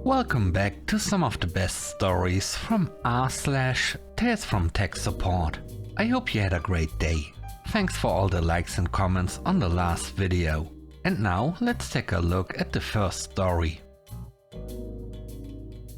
Welcome back to some of the best stories from r/TalesFromTechSupport. I hope you had a great day. Thanks for all the likes and comments on the last video. And now let's take a look at the first story.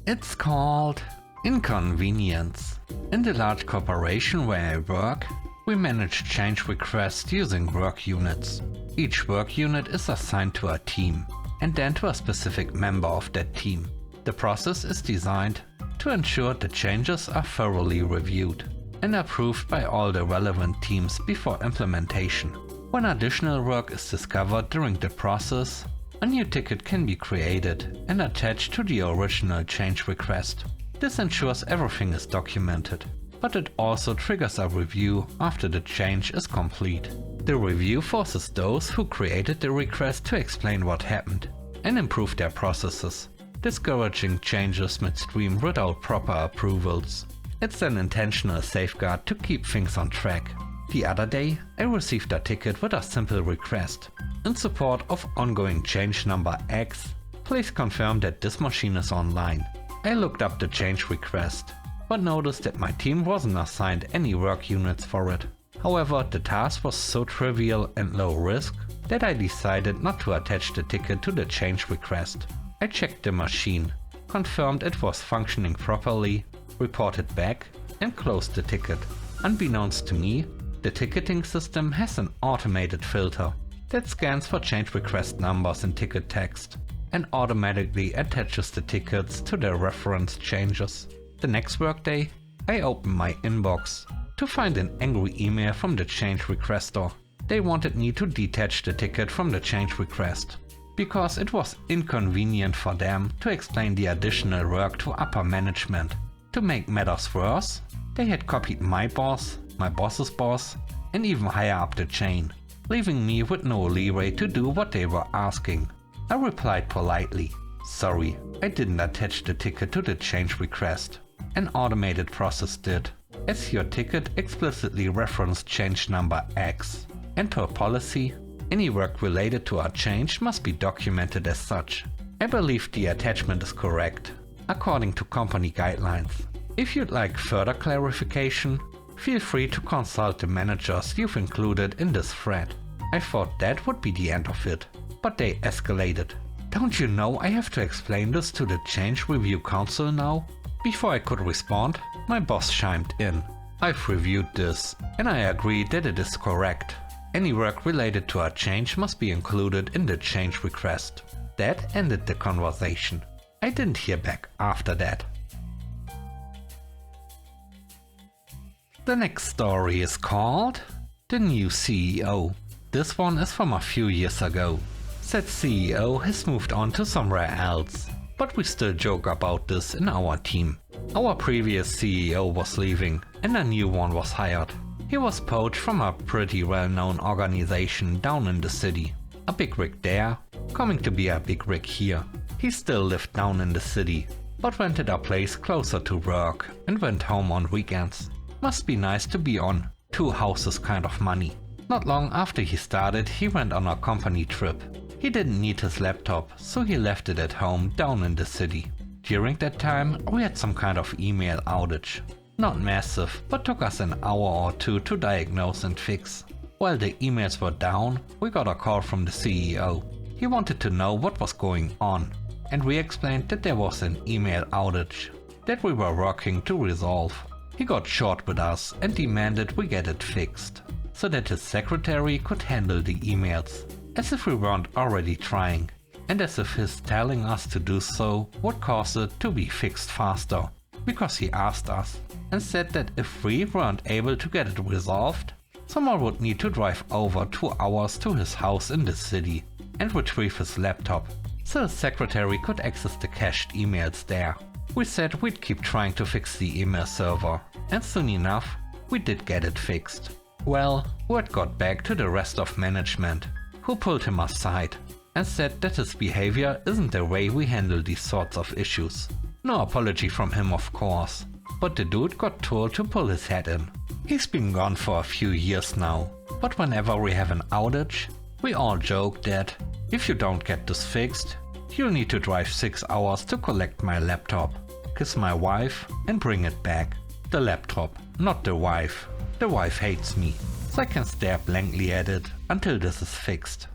It's called Inconvenience. In the large corporation where I work, we manage change requests using work units. Each work unit is assigned to a team and then to a specific member of that team. The process is designed to ensure the changes are thoroughly reviewed and approved by all the relevant teams before implementation. When additional work is discovered during the process, a new ticket can be created and attached to the original change request. This ensures everything is documented, but it also triggers a review after the change is complete. The review forces those who created the request to explain what happened and improve their processes, discouraging changes midstream without proper approvals. It's an intentional safeguard to keep things on track. The other day, I received a ticket with a simple request. In support of ongoing change number X, please confirm that this machine is online. I looked up the change request, but noticed that my team wasn't assigned any work units for it. However, the task was so trivial and low risk that I decided not to attach the ticket to the change request. I checked the machine, confirmed it was functioning properly, reported back, and closed the ticket. Unbeknownst to me, the ticketing system has an automated filter that scans for change request numbers in ticket text and automatically attaches the tickets to their reference changes. The next workday, I opened my inbox to find an angry email from the change requester. They wanted me to detach the ticket from the change request because it was inconvenient for them to explain the additional work to upper management. To make matters worse, they had copied my boss, my boss's boss, and even higher up the chain, leaving me with no leeway to do what they were asking. I replied politely, "Sorry, I didn't attach the ticket to the change request. An automated process did, as your ticket explicitly referenced change number X. And per policy, any work related to a change must be documented as such. I believe the attachment is correct, according to company guidelines. If you'd like further clarification, feel free to consult the managers you've included in this thread." I thought that would be the end of it, but they escalated. "Don't you know I have to explain this to the Change Review Council now?" Before I could respond, my boss chimed in. "I've reviewed this, and I agree that it is correct. Any work related to a change must be included in the change request." That ended the conversation. I didn't hear back after that. The next story is called The New CEO. This one is from a few years ago. Said CEO has moved on to somewhere else, but we still joke about this in our team. Our previous CEO was leaving and a new one was hired. He was poached from a pretty well-known organization down in the city. A big rig there, coming to be a big rig here. He still lived down in the city, but rented a place closer to work and went home on weekends. Must be nice to be on two houses kind of money. Not long after he started, he went on a company trip. He didn't need his laptop, so he left it at home down in the city. During that time, we had some kind of email outage. Not massive, but took us an hour or two to diagnose and fix. While the emails were down, we got a call from the CEO. He wanted to know what was going on, and we explained that there was an email outage that we were working to resolve. He got short with us and demanded we get it fixed, so that his secretary could handle the emails, as if we weren't already trying, and as if his telling us to do so would cause it to be fixed faster, because he asked us and said that if we weren't able to get it resolved, someone would need to drive over 2 hours to his house in the city and retrieve his laptop, so his secretary could access the cached emails there. We said we'd keep trying to fix the email server, and soon enough, we did get it fixed. Well, word got back to the rest of management, who pulled him aside and said that his behavior isn't the way we handle these sorts of issues. No apology from him, of course, but the dude got told to pull his head in. He's been gone for a few years now, but whenever we have an outage, we all joke that if you don't get this fixed, You'll need to drive 6 hours to collect my laptop. Kiss my wife and bring it back. The laptop, not the wife. The wife hates me, so I can stare blankly at it until this is fixed.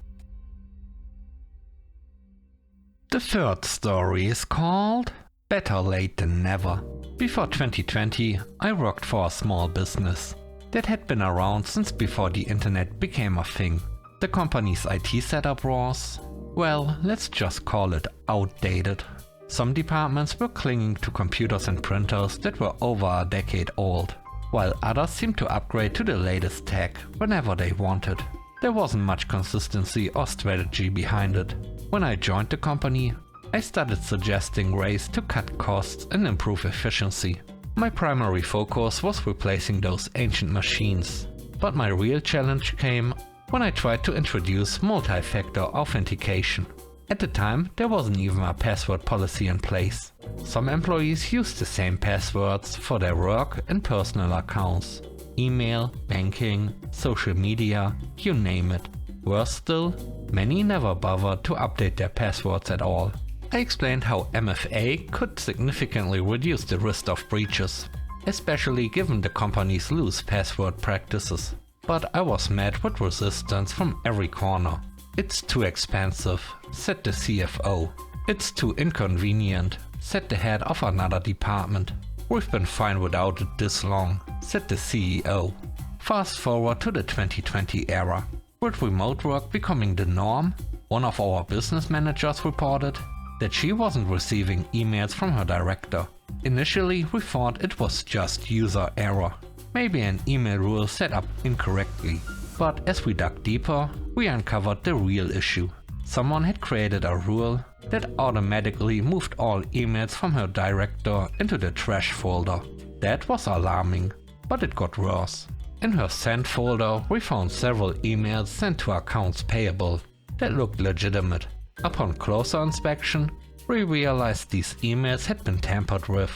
The third story is called Better Late Than Never. Before 2020, I worked for a small business that had been around since before the internet became a thing. The company's IT setup was, well, let's just call it outdated. Some departments were clinging to computers and printers that were over a decade old, while others seemed to upgrade to the latest tech whenever they wanted. There wasn't much consistency or strategy behind it. When I joined the company, I started suggesting ways to cut costs and improve efficiency. My primary focus was replacing those ancient machines, but my real challenge came when I tried to introduce multi-factor authentication. At the time, there wasn't even a password policy in place. Some employees used the same passwords for their work and personal accounts. Email, banking, social media, you name it. Worse still, many never bothered to update their passwords at all. I explained how MFA could significantly reduce the risk of breaches, especially given the company's loose password practices. But I was met with resistance from every corner. It's too expensive, said the CFO. It's too inconvenient, said the head of another department. We've been fine without it this long, said the CEO. Fast forward to the 2020 era. With remote work becoming the norm, one of our business managers reported that she wasn't receiving emails from her director. Initially, we thought it was just user error, maybe an email rule set up incorrectly. But as we dug deeper, we uncovered the real issue. Someone had created a rule that automatically moved all emails from her director into the trash folder. That was alarming, but it got worse. In her sent folder, we found several emails sent to accounts payable that looked legitimate. Upon closer inspection, we realized these emails had been tampered with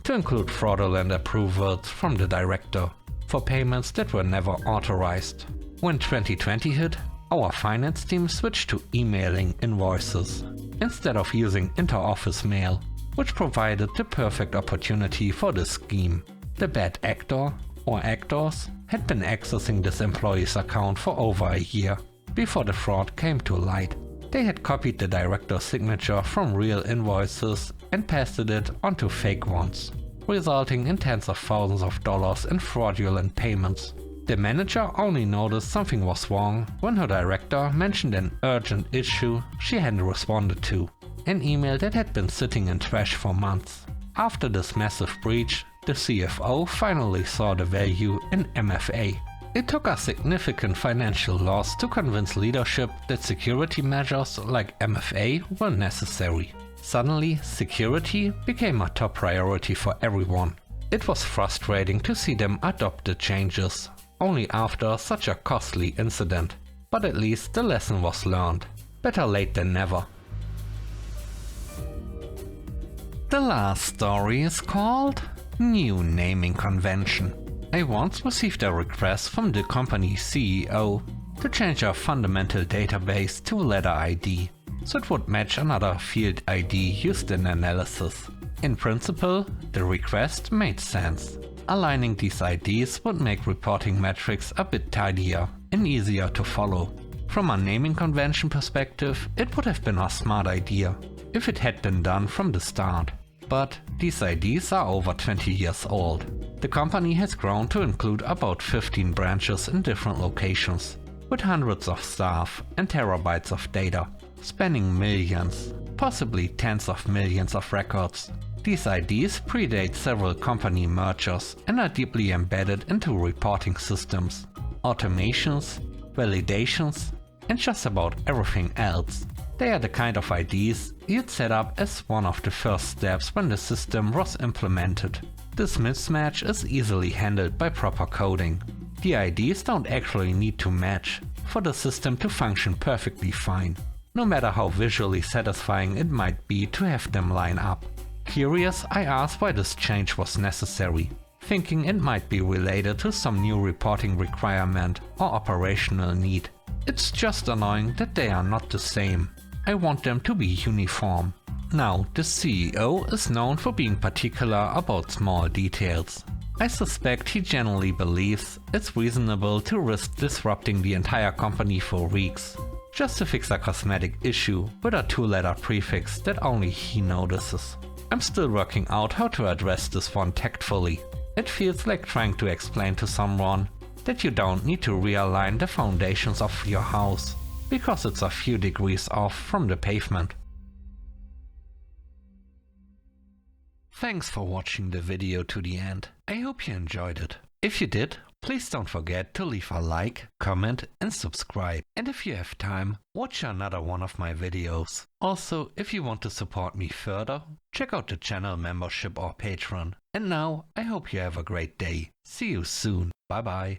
to include fraudulent approvals from the director for payments that were never authorized. When 2020 hit, our finance team switched to emailing invoices instead of using inter-office mail, which provided the perfect opportunity for this scheme. The bad actor or actors had been accessing this employee's account for over a year before the fraud came to light. They had copied the director's signature from real invoices and pasted it onto fake ones, resulting in tens of thousands of dollars in fraudulent payments. The manager only noticed something was wrong when her director mentioned an urgent issue she hadn't responded to, an email that had been sitting in trash for months. After this massive breach, the CFO finally saw the value in MFA. It took a significant financial loss to convince leadership that security measures like MFA were necessary. Suddenly, security became a top priority for everyone. It was frustrating to see them adopt the changes only after such a costly incident, but at least the lesson was learned. Better late than never. The last story is called New Naming Convention. I once received a request from the company's CEO to change our fundamental database to letter ID, so it would match another field ID used in analysis. In principle, the request made sense. Aligning these IDs would make reporting metrics a bit tidier and easier to follow. From a naming convention perspective, it would have been a smart idea if it had been done from the start. But these IDs are over 20 years old. The company has grown to include about 15 branches in different locations, with hundreds of staff and terabytes of data, spanning millions, possibly tens of millions of records. These IDs predate several company mergers and are deeply embedded into reporting systems, automations, validations, and just about everything else. They are the kind of IDs you'd set up as one of the first steps when the system was implemented. This mismatch is easily handled by proper coding. The IDs don't actually need to match for the system to function perfectly fine, no matter how visually satisfying it might be to have them line up. Curious, I asked why this change was necessary, thinking it might be related to some new reporting requirement or operational need. It's just annoying that they are not the same. I want them to be uniform. Now, the CEO is known for being particular about small details. I suspect he generally believes it's reasonable to risk disrupting the entire company for weeks, just to fix a cosmetic issue with a 2-letter prefix that only he notices. I'm still working out how to address this one tactfully. It feels like trying to explain to someone that you don't need to realign the foundations of your house, because it's a few degrees off from the pavement. Thanks for watching the video to the end. I hope you enjoyed it. If you did, please don't forget to leave a like, comment and subscribe. And if you have time, watch another one of my videos. Also, if you want to support me further, check out the channel membership or Patreon. And now, I hope you have a great day. See you soon. Bye bye.